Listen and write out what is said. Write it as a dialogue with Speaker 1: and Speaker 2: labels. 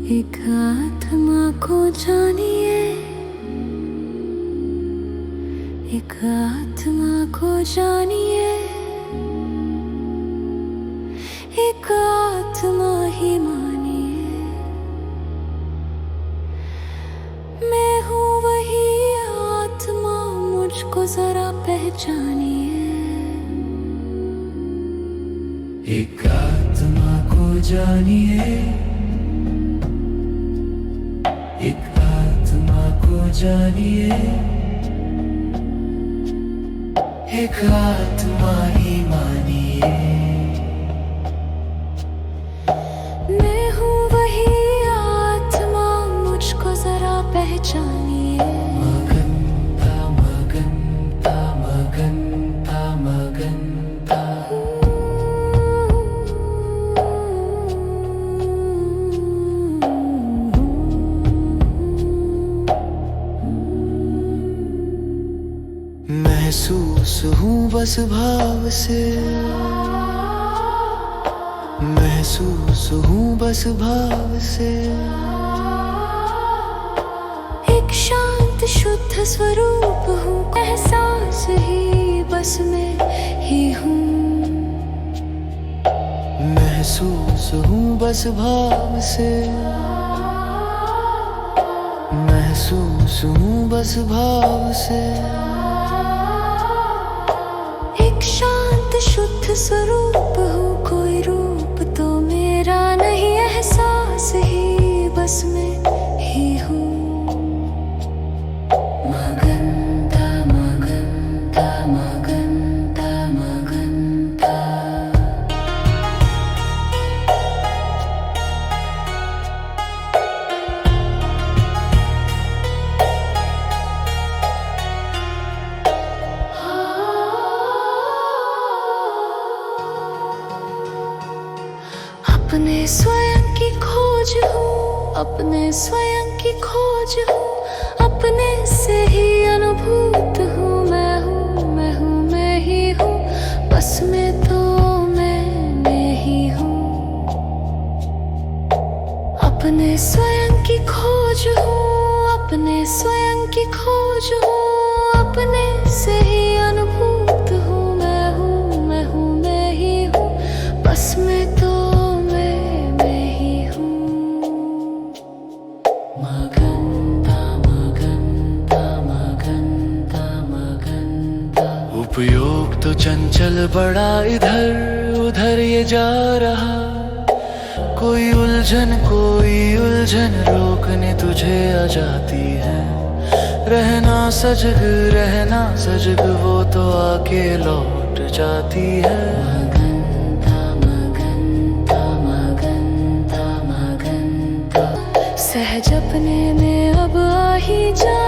Speaker 1: एक आत्मा को जानिए, एक आत्मा को जानिए, एक आत्मा ही मानिए। मैं हूँ वही आत्मा, मुझको जरा पहचानिए।
Speaker 2: एक आत्मा को जानिए, एक आत्मा को जानिए, एक आत्मा ही मानिए।
Speaker 1: मैं हूँ वही आत्मा, मुझको जरा पहचानिए।
Speaker 2: मगनता मगनता मगनता मगनता। महसूस हूँ बस भाव से, महसूस हूँ बस भाव से।
Speaker 1: एक शांत शुद्ध स्वरूप हूँ, एहसास ही बस मैं ही हूँ।
Speaker 2: महसूस हूँ बस भाव से, महसूस हूँ बस भाव से।
Speaker 1: एक शांत शुद्ध स्वरूप हूँ, कोई रूप तो मेरा नहीं, एहसास ही बस मैं ही हूँ। मगनता मगनता मगनता मगनता। अपने स्वयं की खोज हूँ, अपने स्वयं की खोज हूँ, अपने से ही अनुभूत हूँ। मैं हूँ, मैं हूँ, मैं ही हूँ, बस मैं तो मैं ही हूँ। अपने स्वयं की खोज हूँ, अपने स्वयं की खोज हूँ, अपने से ही अनुभूत हूँ। मैं हूँ, मैं हूँ, मैं ही हूँ, बस मैं तो
Speaker 2: उपयोग तो चंचल बड़ा इधर उधर ये जा रहा। कोई उलझन रोकने तुझे आ जाती है। रहना सजग रहना सजग, वो तो आके लौट जाती है।
Speaker 1: मगनता मगनता मगनता मगनता। सहज अपने में अब आ ही जा।